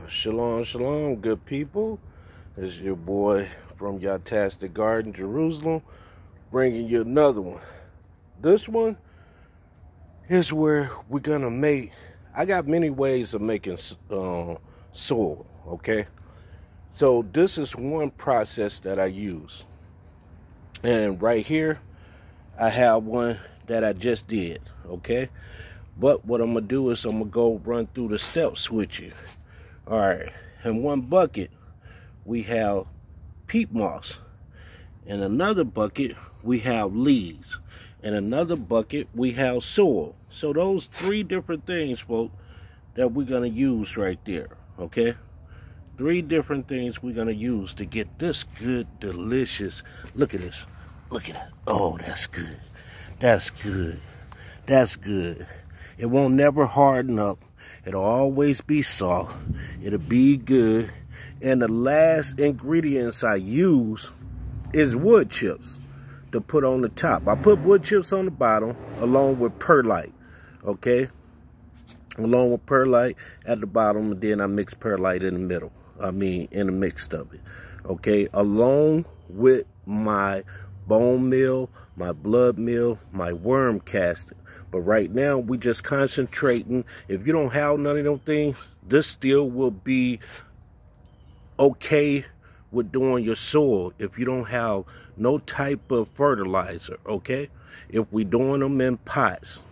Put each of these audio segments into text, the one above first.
Shalom, shalom, good people. It's your boy from Yatastic Garden, Jerusalem, bringing you another one. This one is where we're gonna make. I got many ways of making soil. Okay, so this is one process that I use, and right here I have one that I just did. Okay, but what I'm gonna do is I'm gonna go run through the steps with you. All right, in one bucket we have peat moss. In another bucket we have leaves. In another bucket we have soil. So those three different things, folks, that we're gonna use right there. Okay, three different things we're gonna use to get this good, delicious. Look at this. Look at that. Oh, that's good. That's good. That's good. It won't never harden up. It'll always be soft. It'll be good. And the last ingredients I use is wood chips to put on the top. I put wood chips on the bottom along with perlite. Okay? Along with perlite at the bottom, and then I mix perlite in the middle. In the mix of it. Okay? Along with my bone meal, my blood meal, my worm casting. But right now, we just concentrating. If you don't have none of them things, this still will be okay with doing your soil if you don't have no type of fertilizer, okay? If we doing them in pots,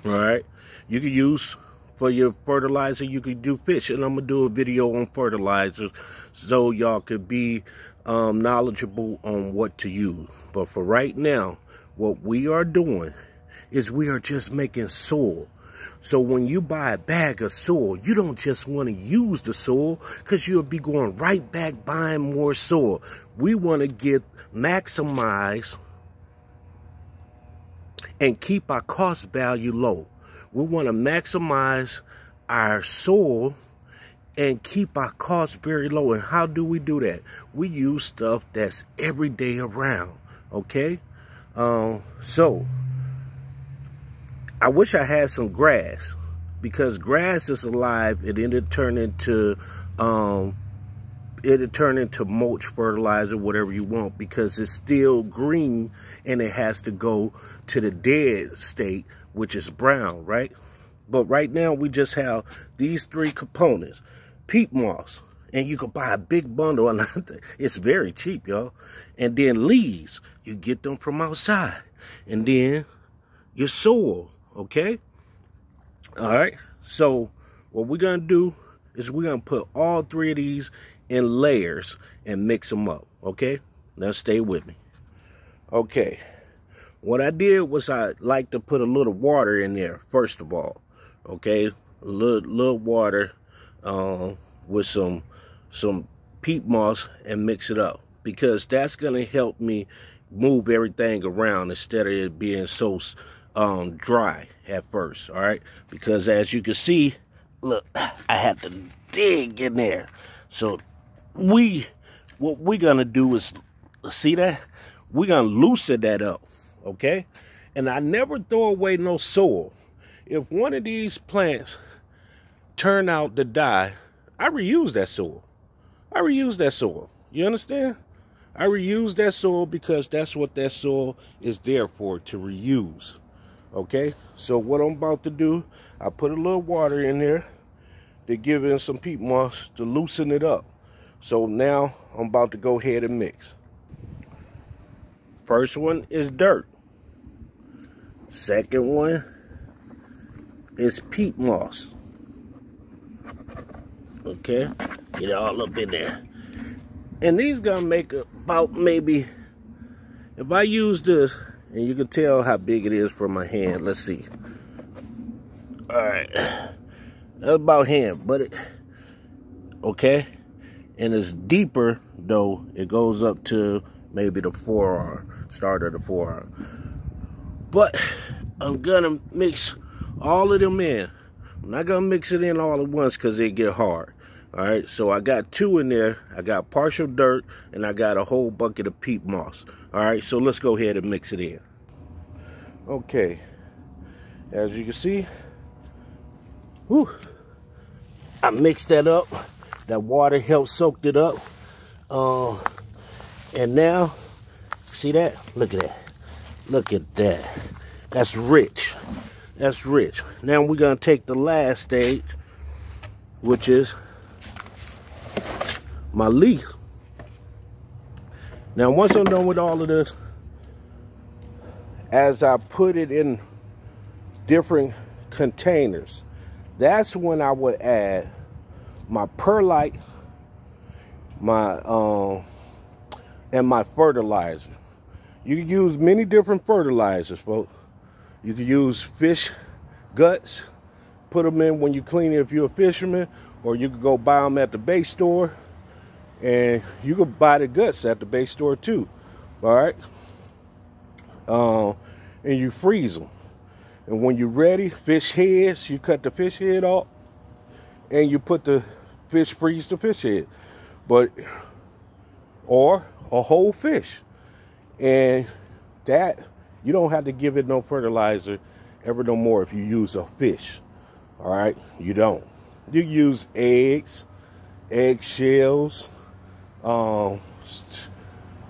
all right? You can use, for your fertilizer, you can do fish. And I'm going to do a video on fertilizers so y'all could be knowledgeable on what to use. But for right now, what we are doing is we are just making soil. So when you buy a bag of soil, you don't just want to use the soil because you'll be going right back buying more soil. We want to maximize and keep our cost value low. We want to maximize our soil and keep our costs very low. And how do we do that? We use stuff that's every day around, okay? So I wish I had some grass, because grass is alive and it'll turn into mulch, fertilizer, whatever you want, because it's still green and it has to go to the dead state, which is brown, right? But right now we just have these three components. Peat moss, and you can buy a big bundle, and it's very cheap, y'all. And then leaves, you get them from outside. And then your soil. Okay? All right. So what we're going to do is we're going to put all three of these in layers and mix them up. Okay? Now stay with me. Okay. What I did was I like to put a little water in there, first of all. Okay? A little water with some peat moss and mix it up, because that's going to help me move everything around instead of it being so dry at first. All right, because as you can see, look, I had to dig in there. So what we're gonna do is, see that, we're gonna loosen that up. Okay, and I never throw away no soil. If one of these plants turn out to die, I reuse that soil. I reuse that soil. You understand? I reuse that soil because that's what that soil is there for, to reuse. Okay, so what I'm about to do, I put a little water in there to give in some peat moss to loosen it up. So now I'm about to go ahead and mix. First one is dirt. Second one is peat moss. Okay, get it all up in there. And these gonna make about, maybe, if I use this, and you can tell how big it is from my hand. Let's see. All right. That's about hand, but okay. And it's deeper, though. It goes up to maybe the forearm, start of the forearm. But I'm going to mix all of them in. I'm not going to mix it in all at once because they get hard. All right. So I got two in there. I got partial dirt, and I got a whole bucket of peat moss. All right, so let's go ahead and mix it in. Okay, as you can see, whew, I mixed that up. That water helped soak it up. And now, see that? Look at that. Look at that. That's rich. That's rich. Now we're going to take the last stage, which is my leaf. Now, once I'm done with all of this, as I put it in different containers, that's when I would add my perlite, and my fertilizer. You can use many different fertilizers, folks. You can use fish guts, put them in when you clean it if you're a fisherman, or you could go buy them at the bait store, and you could buy the guts at the bait store too. All right, and you freeze them, and when you're ready, fish heads, you cut the fish head off, and you put the freeze the fish head, or a whole fish, and that you don't have to give it no fertilizer ever no more if you use a fish. All right, you don't. You use eggs, eggshells,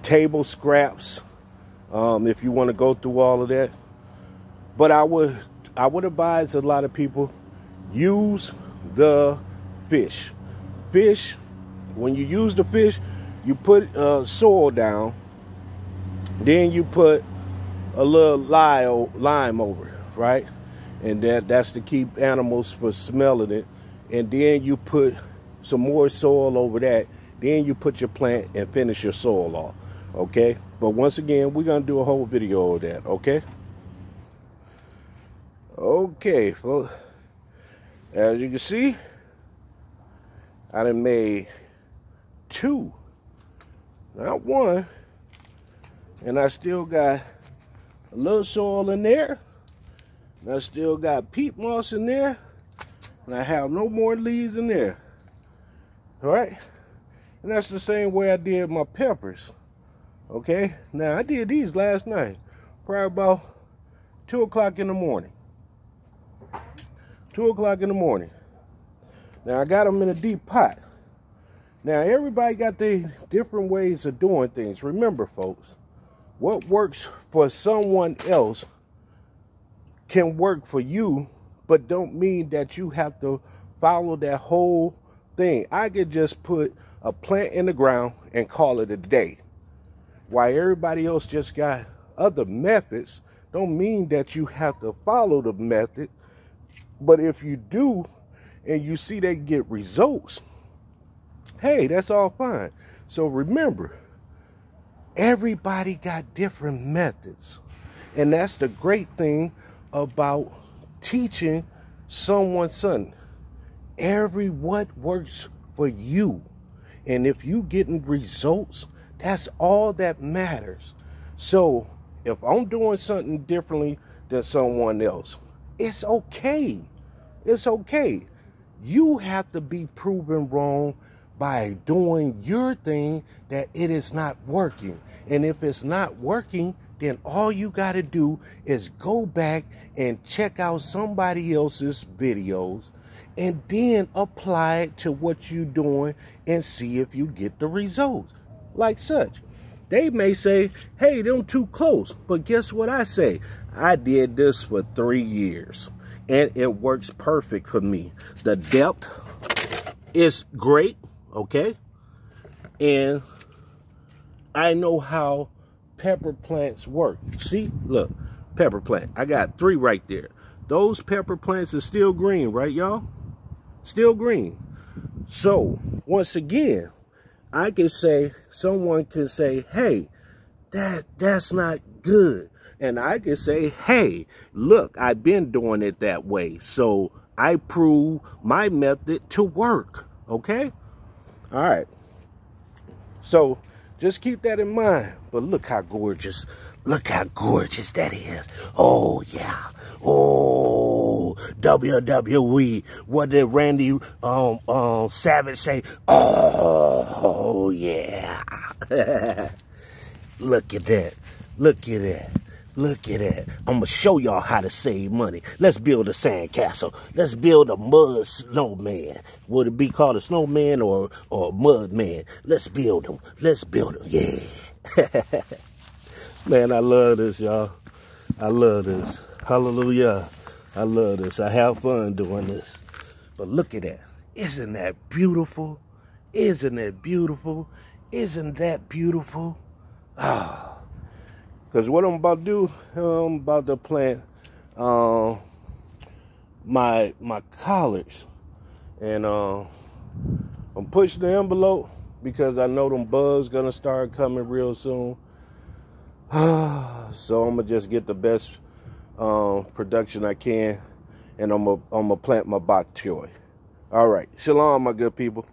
table scraps, if you want to go through all of that. But I would advise a lot of people use the fish. Fish, when you use the fish, you put soil down, then you put a little lime over it, right? And that's to keep animals from smelling it. And then you put some more soil over that. Then you put your plant and finish your soil off, okay? But once again, we're gonna do a whole video of that, okay? Okay, folks. As you can see, I done made 2, not 1, and I still got a little soil in there, and I still got peat moss in there, and I have no more leaves in there. All right, and that's the same way I did my peppers. Okay, now I did these last night, probably about 2 o'clock in the morning. 2 o'clock in the morning. Now I got them in a deep pot. Now everybody got their different ways of doing things. Remember, folks, what works for someone else can work for you, but don't mean that you have to follow that whole thing. I could just put a plant in the ground and call it a day. While everybody else just got other methods, don't mean that you have to follow the method. But if you do and you see they get results, hey, that's all fine. So remember, everybody got different methods. And that's the great thing about teaching someone something. What works for you. And if you getting results, that's all that matters. So if I'm doing something differently than someone else, it's okay. It's okay. You have to be proven wrong by doing your thing that it is not working. And if it's not working, then all you got to do is go back and check out somebody else's videos and then apply it to what you're doing and see if you get the results. Like such. They may say, hey, them too close. But guess what I say? I did this for 3 years. And it works perfect for me. The depth is great, okay? And I know how pepper plants work. See, look, pepper plant. I got 3 right there. Those pepper plants are still green, right, y'all? Still green. So, once again, I can say, someone can say, hey, that's not good. And I can say, hey, look, I've been doing it that way. So I prove my method to work. Okay? All right. So just keep that in mind. But look how gorgeous that is. Oh, yeah. Oh, WWE. What did Randy Savage say? Oh, yeah. Look at that. Look at that. Look at that. I'm going to show y'all how to save money. Let's build a sandcastle. Let's build a mud snowman. Would it be called a snowman or a mud man? Let's build them. Let's build them. Yeah. Man, I love this, y'all. I love this. Hallelujah. I love this. I have fun doing this. But look at that. Isn't that beautiful? Isn't that beautiful? Isn't that beautiful? Ah. Because what I'm about to do, I'm about to plant my collards. And I'm pushing the envelope because I know them bugs going to start coming real soon. So I'm going to just get the best production I can. And I'm going to plant my bok choy. All right. Shalom, my good people.